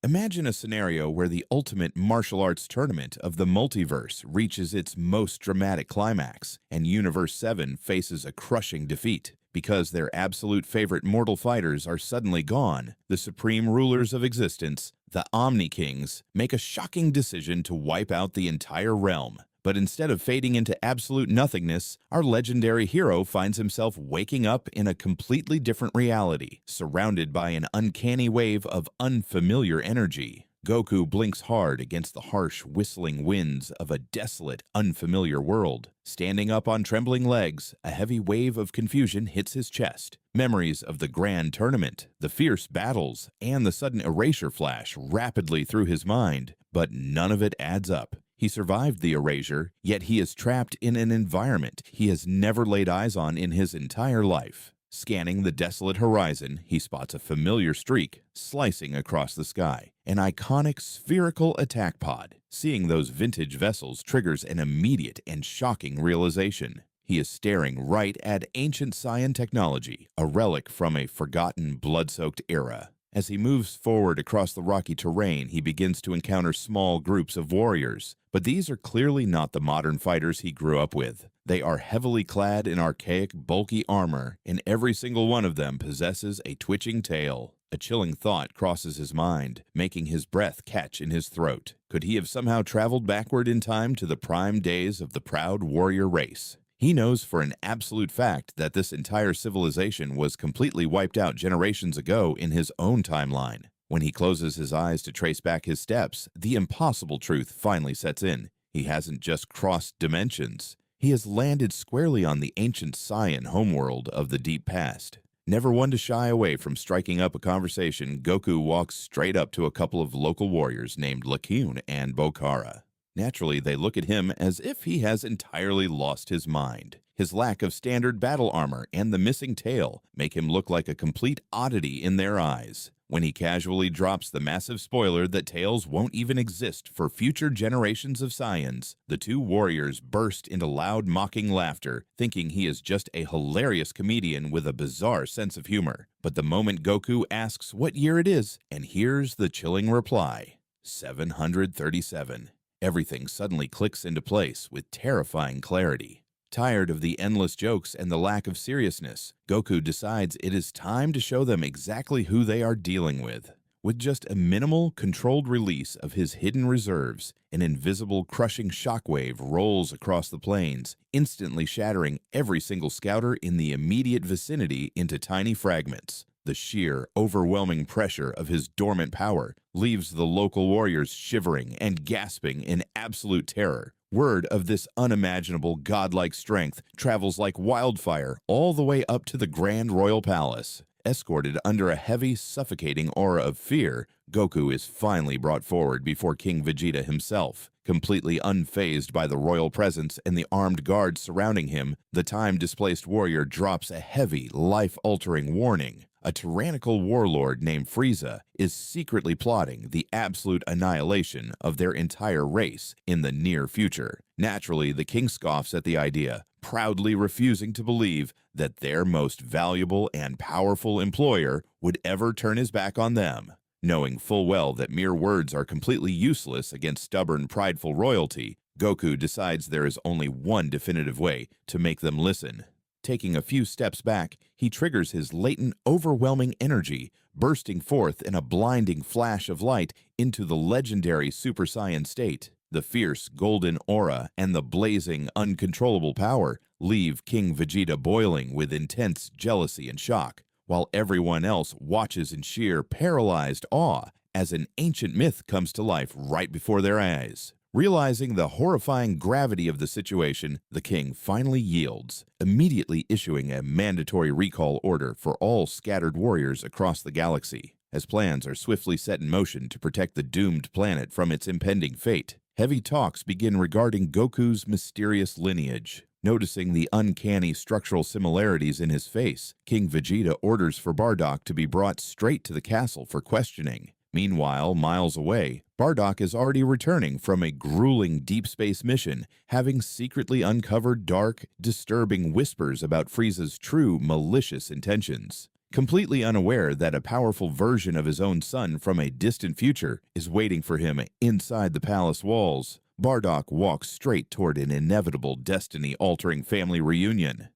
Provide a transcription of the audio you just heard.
Imagine a scenario where the ultimate martial arts tournament of the multiverse reaches its most dramatic climax, and Universe 7 faces a crushing defeat. Because their absolute favorite mortal fighters are suddenly gone, the supreme rulers of existence, the Omni Kings, make a shocking decision to wipe out the entire realm. But instead of fading into absolute nothingness, our legendary hero finds himself waking up in a completely different reality, surrounded by an uncanny wave of unfamiliar energy. Goku blinks hard against the harsh, whistling winds of a desolate, unfamiliar world. Standing up on trembling legs, a heavy wave of confusion hits his chest. Memories of the grand tournament, the fierce battles, and the sudden erasure flash rapidly through his mind, but none of it adds up. He survived the erasure, yet he is trapped in an environment he has never laid eyes on in his entire life. Scanning the desolate horizon, he spots a familiar streak slicing across the sky, an iconic spherical attack pod. Seeing those vintage vessels triggers an immediate and shocking realization. He is staring right at ancient Saiyan technology, a relic from a forgotten, blood-soaked era. As he moves forward across the rocky terrain, he begins to encounter small groups of warriors. But these are clearly not the modern fighters he grew up with. They are heavily clad in archaic, bulky armor, and every single one of them possesses a twitching tail. A chilling thought crosses his mind, making his breath catch in his throat. Could he have somehow traveled backward in time to the prime days of the proud warrior race? He knows for an absolute fact that this entire civilization was completely wiped out generations ago in his own timeline. When he closes his eyes to trace back his steps, the impossible truth finally sets in. He hasn't just crossed dimensions. He has landed squarely on the ancient Saiyan homeworld of the deep past. Never one to shy away from striking up a conversation, Goku walks straight up to a couple of local warriors named Lakun and Bokara. Naturally, they look at him as if he has entirely lost his mind. His lack of standard battle armor and the missing tail make him look like a complete oddity in their eyes. When he casually drops the massive spoiler that tails won't even exist for future generations of Saiyans, the two warriors burst into loud mocking laughter, thinking he is just a hilarious comedian with a bizarre sense of humor. But the moment Goku asks what year it is and hears the chilling reply, 737. Everything suddenly clicks into place with terrifying clarity. Tired of the endless jokes and the lack of seriousness, Goku decides it is time to show them exactly who they are dealing with. With just a minimal, controlled release of his hidden reserves, an invisible crushing shockwave rolls across the plains, instantly shattering every single scouter in the immediate vicinity into tiny fragments. The sheer, overwhelming pressure of his dormant power leaves the local warriors shivering and gasping in absolute terror. Word of this unimaginable godlike strength travels like wildfire all the way up to the Grand Royal Palace. Escorted under a heavy, suffocating aura of fear, Goku is finally brought forward before King Vegeta himself. Completely unfazed by the royal presence and the armed guards surrounding him, the time-displaced warrior drops a heavy, life-altering warning. A tyrannical warlord named Frieza is secretly plotting the absolute annihilation of their entire race in the near future. Naturally, the king scoffs at the idea, proudly refusing to believe that their most valuable and powerful employer would ever turn his back on them. Knowing full well that mere words are completely useless against stubborn, prideful royalty, Goku decides there is only one definitive way to make them listen. Taking a few steps back, he triggers his latent, overwhelming energy, bursting forth in a blinding flash of light into the legendary Super Saiyan state. The fierce, golden aura and the blazing, uncontrollable power leave King Vegeta boiling with intense jealousy and shock, while everyone else watches in sheer, paralyzed awe as an ancient myth comes to life right before their eyes. Realizing the horrifying gravity of the situation, the king finally yields, immediately issuing a mandatory recall order for all scattered warriors across the galaxy. As plans are swiftly set in motion to protect the doomed planet from its impending fate, heavy talks begin regarding Goku's mysterious lineage. Noticing the uncanny structural similarities in his face, King Vegeta orders for Bardock to be brought straight to the castle for questioning. Meanwhile, miles away, Bardock is already returning from a grueling deep space mission, having secretly uncovered dark, disturbing whispers about Frieza's true malicious intentions. Completely unaware that a powerful version of his own son from a distant future is waiting for him inside the palace walls, Bardock walks straight toward an inevitable destiny-altering family reunion.